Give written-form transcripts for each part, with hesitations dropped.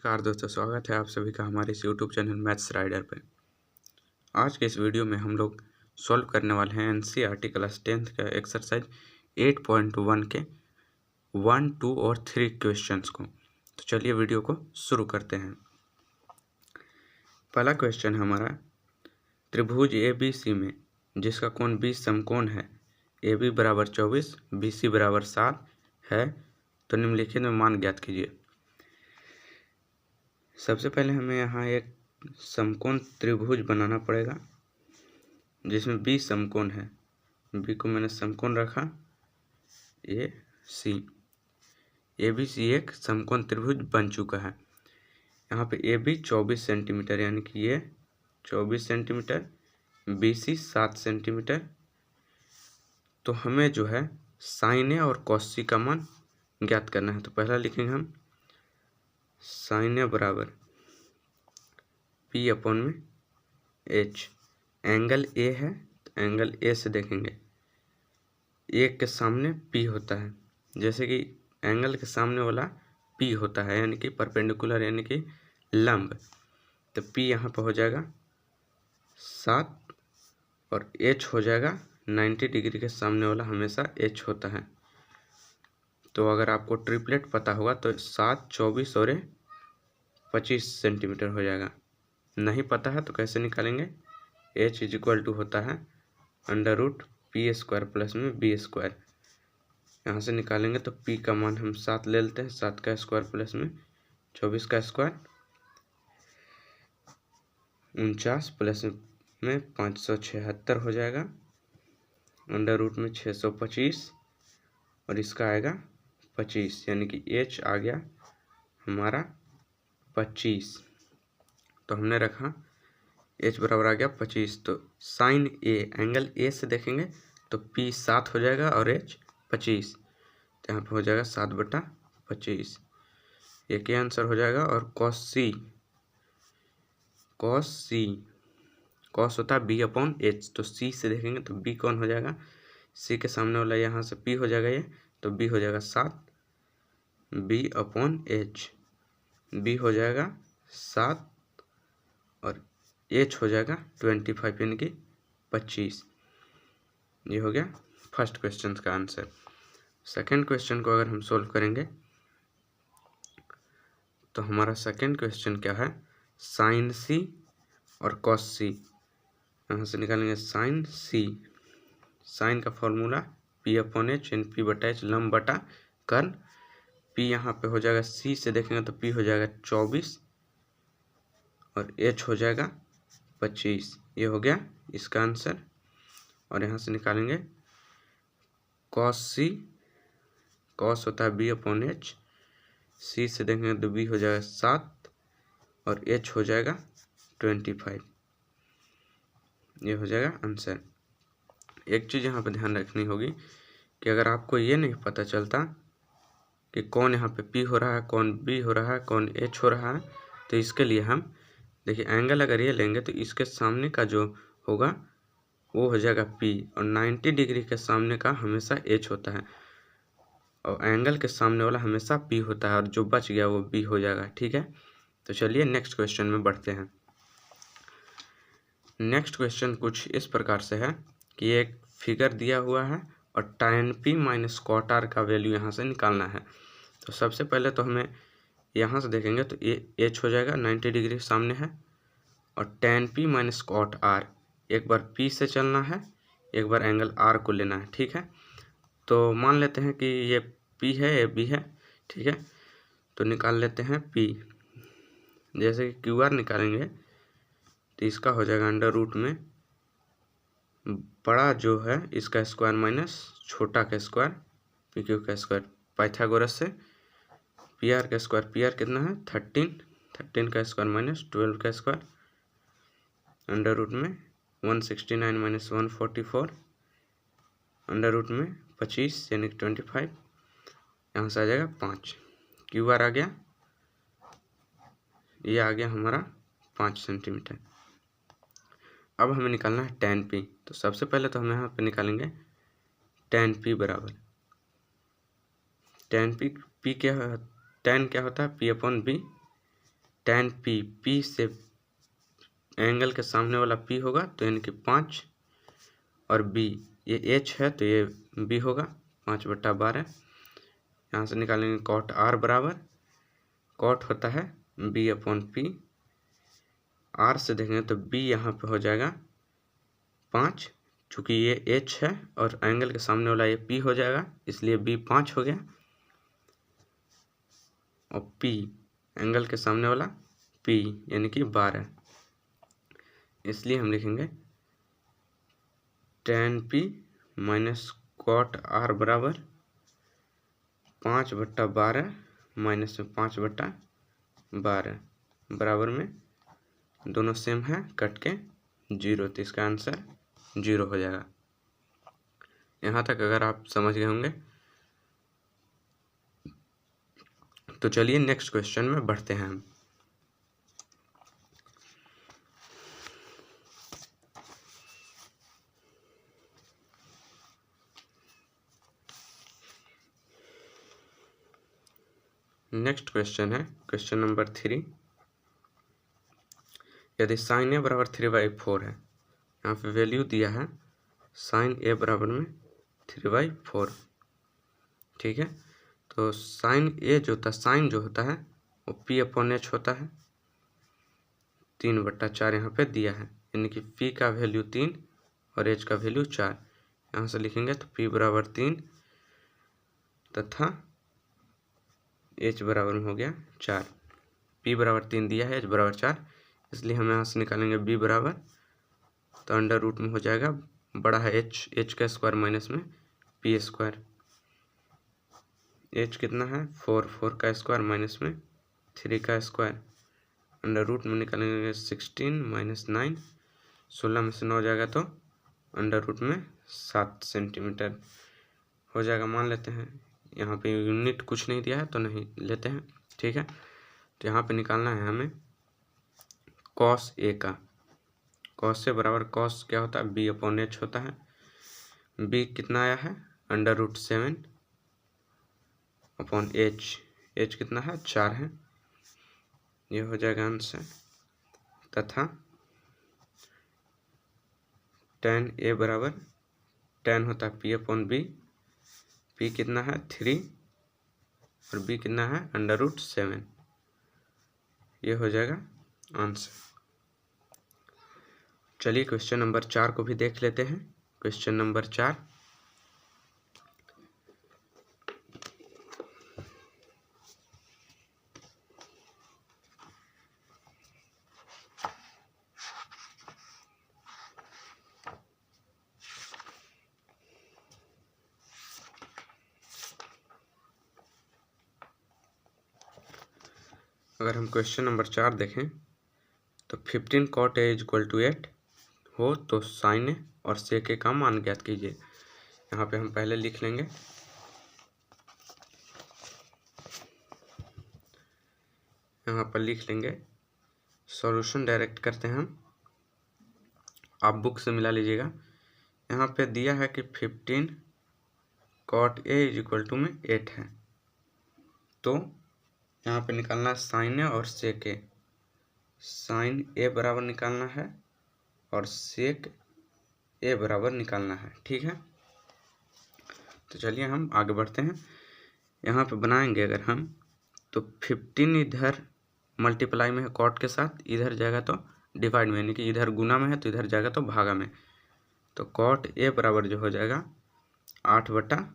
नमस्कार दोस्तों, स्वागत है आप सभी का हमारे इस यूट्यूब चैनल मैथ्स राइडर पे। आज के इस वीडियो में हम लोग सॉल्व करने वाले हैं एनसीईआरटी क्लास 10th का एक्सरसाइज 8.1 के 1, 2 और 3 क्वेश्चंस को। तो चलिए वीडियो को शुरू करते हैं। पहला क्वेश्चन हमारा, त्रिभुज ABC में जिसका कोण 20 समकोण है, AB बराबर 24, BC बराबर 7 है, तो निम्नलिखित में मान ज्ञात कीजिए। सबसे पहले हमें यहाँ एक समकोण त्रिभुज बनाना पड़ेगा जिसमें 20 समकोण है। बी को मैंने समकोण रखा AC। ABC एक समकोण त्रिभुज बन चुका है। यहाँ पे AB 24 सेंटीमीटर, यानी कि ये 24 सेंटीमीटर, BC 7 सेंटीमीटर। तो हमें जो है साइन ए और कॉस सी का मान ज्ञात करना है। तो पहला लिखेंगे हम साइन ए बराबर P अपॉन में H। एंगल A है तो एंगल A से देखेंगे, A के सामने P होता है, जैसे कि एंगल के सामने वाला P होता है, यानी कि परपेंडिकुलर, यानी कि लंब। तो P यहाँ पर हो जाएगा 7 और H हो जाएगा 90 डिग्री के सामने वाला हमेशा H होता है। तो अगर आपको ट्रिपलेट पता होगा तो 7, 24 और 25 सेंटीमीटर हो जाएगा। नहीं पता है तो कैसे निकालेंगे? H इज इक्वल टू होता है √P² प्लस में B²। यहाँ से निकालेंगे तो P का मान हम 7 ले लेते हैं, 7 का स्क्वायर प्लस में 24 का स्क्वायर, 49 प्लस में 576 हो जाएगा, √ में 625 और इसका आएगा 25, यानी कि H आ गया हमारा 25। तो हमने रखा H बराबर आ गया 25। तो साइन A, एंगल A से देखेंगे तो P 7 हो जाएगा और H 25। तो यहाँ पे हो जाएगा 7/25, ये क्या आंसर हो जाएगा। और कॉस होता है B अपॉन H, तो C से देखेंगे तो B कौन हो जाएगा, C के सामने वाला यहाँ से P हो जाएगा ये, तो B हो जाएगा 7, B अपॉन H, B हो जाएगा 7 और H हो जाएगा 25, यानी कि 25। ये हो गया फर्स्ट क्वेश्चन का आंसर। सेकंड क्वेश्चन को अगर हम सोल्व करेंगे तो हमारा सेकंड क्वेश्चन क्या है, साइन C और कॉस C। यहाँ से निकालेंगे साइन C। साइन का फॉर्मूला P अपॉन H, यानी P/H लंब बटा कर्ण। P यहाँ पे हो जाएगा, C से देखेंगे तो P हो जाएगा 24 और H हो जाएगा 25। ये हो गया इसका आंसर। और यहाँ से निकालेंगे कॉस C। कॉस होता है B अपॉन H, C से देखेंगे तो B हो जाएगा 7 और H हो जाएगा 25। ये हो जाएगा आंसर। एक चीज़ यहाँ पे ध्यान रखनी होगी कि अगर आपको ये नहीं पता चलता कि कौन यहाँ पे P हो रहा है, कौन B हो रहा है, कौन H हो रहा है, तो इसके लिए हम देखिए, एंगल अगर ये लेंगे तो इसके सामने का जो होगा वो हो जाएगा P, और 90 डिग्री के सामने का हमेशा H होता है, और एंगल के सामने वाला हमेशा P होता है, और जो बच गया वो B हो जाएगा। ठीक है, तो चलिए नेक्स्ट क्वेश्चन में बढ़ते हैं। नेक्स्ट क्वेश्चन कुछ इस प्रकार से है कि एक फिगर दिया हुआ है और tan P minus cot R का वैल्यू यहाँ से निकालना है। तो सबसे पहले तो हमें यहाँ से देखेंगे तो ये H हो जाएगा, 90 डिग्री सामने है, और tan P minus cot R, एक बार P से चलना है, एक बार एंगल R को लेना है। ठीक है, तो मान लेते हैं कि ये P है, ये B है। ठीक है, तो निकाल लेते हैं P। जैसे कि QR निकालेंगे तो इसका हो जाएगा √ में बड़ा जो है इसका स्क्वायर माइनस छोटा का स्क्वायर, PQ का स्क्वायर, पाइथागोरस से PR का स्क्वायर, PR कितना है 13 का स्क्वायर माइनस 12 का स्क्वायर, √ में 169 माइनस 144, √ में 25 यानी 25, यहाँ से आ जाएगा 5। QR आ गया, ये आ गया हमारा 5 सेंटीमीटर। अब हमें निकालना है tan P। तो सबसे पहले तो हम यहाँ पे निकालेंगे tan P बराबर tan P क्या है, tan क्या होता है P upon B, tan p, p से एंगल के सामने वाला p होगा तो यानी कि 5, और b ये h है तो ये b होगा 5/12। यहाँ से निकालेंगे cot r बराबर, cot होता है b/p, r से देखेंगे तो b यहाँ पे हो जाएगा 5, चूँकि ये h है और एंगल के सामने वाला ये p हो जाएगा, इसलिए b 5 हो गया, और p एंगल के सामने वाला p यानी कि 12, इसलिए हम लिखेंगे tan p minus cot r बराबर 5/12 माइनस में 5/12 बराबर में दोनों सेम है, कट के 0, तो इसका आंसर 0 हो जाएगा। यहाँ तक अगर आप समझ गए होंगे तो चलिए नेक्स्ट क्वेश्चन में बढ़ते हैं हम। नेक्स्ट क्वेश्चन है क्वेश्चन नंबर 3। यदि sin a बराबर 3/4 है, यहाँ पे वैल्यू दिया है sin a बराबर में 3/4, ठीक है। तो sin a जो होता है, sin जो होता है वो p/h होता है, 3/4 यहाँ पे दिया है, यानी कि p का वैल्यू 3 और h का वैल्यू 4। यहाँ से लिखेंगे तो p बराबर 3 तथा h बराबर में हो गया 4। p बराबर 3 दिया है, h बराबर 4, इसलिए हम यहाँ से निकालेंगे b बराबर, तो अंडर रूट में हो जाएगा, बड़ा है h का स्क्वायर माइनस में p स्क्वायर, h कितना है 4 का स्क्वायर माइनस में 3 का स्क्वायर, अंडर रूट में निकालेंगे 16 माइनस 9, 16 में से 9 जाएगा तो अंडर रूट में 7 सेंटीमीटर हो जाएगा, मान लेते हैं। यहाँ पे यूनिट कुछ नहीं दिया है तो नहीं लेते हैं, ठीक है। तो यहाँ पे निकालना है हमें cos a का, cos से बराबर cos क्या होता है b/h होता है, b कितना आया है √7/h, h कितना है 4 है, ये हो जाएगा आंसर, तथा tan a बराबर, tan होता है p/b, p कितना है 3 और b कितना है √7, ये हो जाएगा आंसर। चलिए क्वेश्चन नंबर 4 को भी देख लेते हैं। क्वेश्चन नंबर 4, अगर हम क्वेश्चन नंबर 4 देखें तो 15 cot a = 8 हो तो sin a और sec a का मान ज्ञात कीजिए। यहाँ पे हम पहले लिख लेंगे, यहाँ पर लिख लेंगे, सॉल्यूशन डायरेक्ट करते हैं हम, आप बुक से मिला लीजिएगा। यहाँ पे दिया है कि 15 cot a = 8 है, तो यहाँ पे निकालना है sin a और sec a, sin a बराबर निकालना है और sec a बराबर निकालना है, ठीक है। तो चलिए हम आगे बढ़ते हैं। यहाँ पे बनाएंगे अगर हम तो 15 इधर मल्टीप्लाई में है कॉट के साथ, इधर जाएगा तो डिवाइड में, यानी कि इधर गुना में है तो इधर जाएगा तो भागा में, तो कॉट ए बराबर जो हो जाएगा 8/15,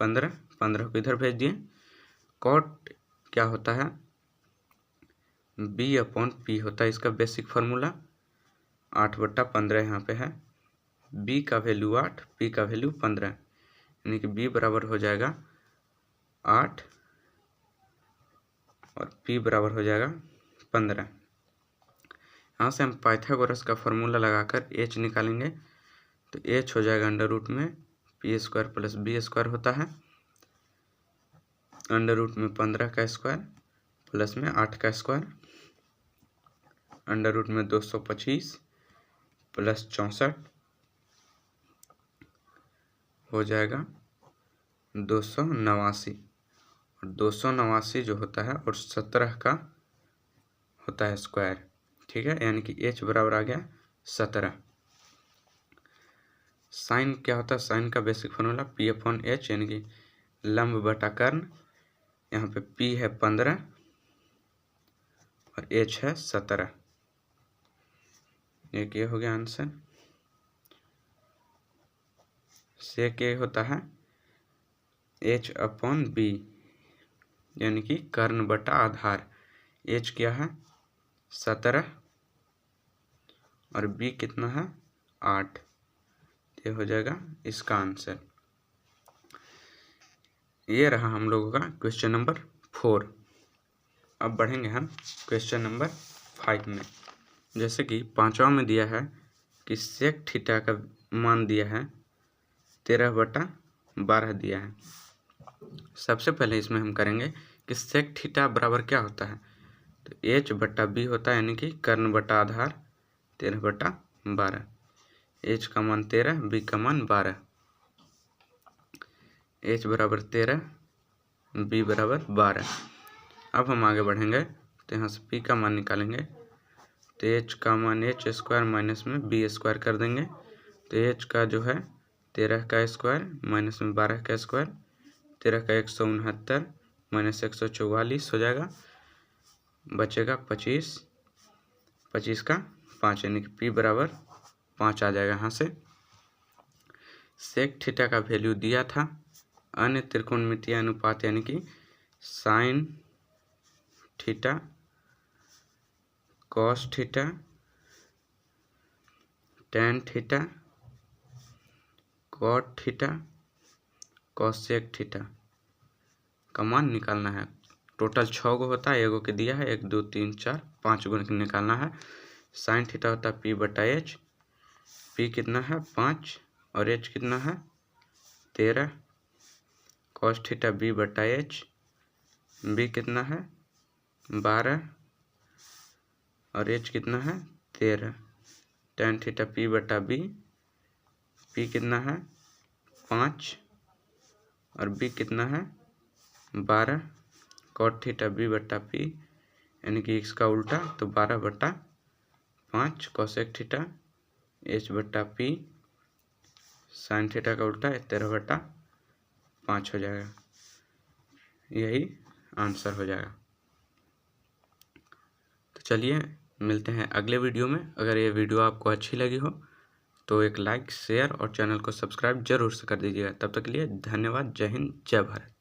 15 को इधर भेज दिए। कॉट क्या होता है b/p होता है, इसका बेसिक फार्मूला 8/15 यहाँ पे है, b का वैल्यू 8, p का वैल्यू 15, यानी कि b बराबर हो जाएगा 8 और p बराबर हो जाएगा 15। यहाँ से हम पाइथागोरस का फॉर्मूला लगाकर h निकालेंगे, तो h हो जाएगा अंडर रूट में p² + b² होता है, अंडर रूट में 15 का स्क्वायर प्लस में 8 का स्क्वायर, अंडर रूट में 225 + 64 हो जाएगा 289, और 289 जो होता है और 17 का होता है स्क्वायर, ठीक है, यानी कि h बराबर आ गया 17। साइन क्या होता है, साइन का बेसिक फॉर्मूला p/h यानी कि लंब बटा कर्ण। यहाँ पे p है 15 और h है 17। ये हो गया आंसर। सेक ये होता है h/b यानी कि कर्ण बटा आधार। h क्या है 17 और b कितना है 8। ये हो जाएगा इसका आंसर। ये रहा हम लोगों का क्वेश्चन नंबर 4। अब बढ़ेंगे हम क्वेश्चन नंबर 5 में। जैसे कि 5वां में दिया है कि सेक थीटा का मान दिया है 13/12 दिया है। सबसे पहले इसमें हम करेंगे कि सेक थीटा बराबर क्या होता है, तो h/b होता है, यानी कि कर्ण बटा आधार 13/12। h का मान 13, b का मान 12। h बराबर 13, b बराबर 12। अब हम आगे बढ़ेंगे तो यहाँ से p का मान निकालेंगे, तो h का मान h² माइनस में b² कर देंगे। तो h का जो है 13 का स्क्वायर माइनस में 12 का स्क्वायर, 13 का 169 माइनस 144 हो जाएगा, बचेगा 25, 25 का 5 यानी कि p बराबर 5 आ जाएगा यहाँ से। सेक थीटा का वैल्यू दिया था अन्य त्रिकोणमितीय अनुपात यानी कि sine theta, cos theta, tan theta, cot theta, cosec theta का मान निकालना है। टोटल 6 गो होता है, एगो के दिया है 1 2 3 4 5 गो निकालना है। साइन थीटा होता है p/h, p कितना है 5 और h कितना है 13। कॉस थीटा b/h, b कितना है 12 और h कितना है 13। टेन थीटा p/b, p कितना है 5 और b कितना है 12। कॉट थीटा b/p यानी कि इसका उल्टा, तो 12/5। Cosec theta h/p, sine theta का उल्टा 13/5 हो जाएगा। यही आंसर हो जाएगा। तो चलिए मिलते हैं अगले वीडियो में। अगर ये वीडियो आपको अच्छी लगी हो तो एक लाइक, शेयर और चैनल को सब्सक्राइब जरूर से कर दीजिएगा। तब तक के लिए धन्यवाद। जय हिंद, जय भारत।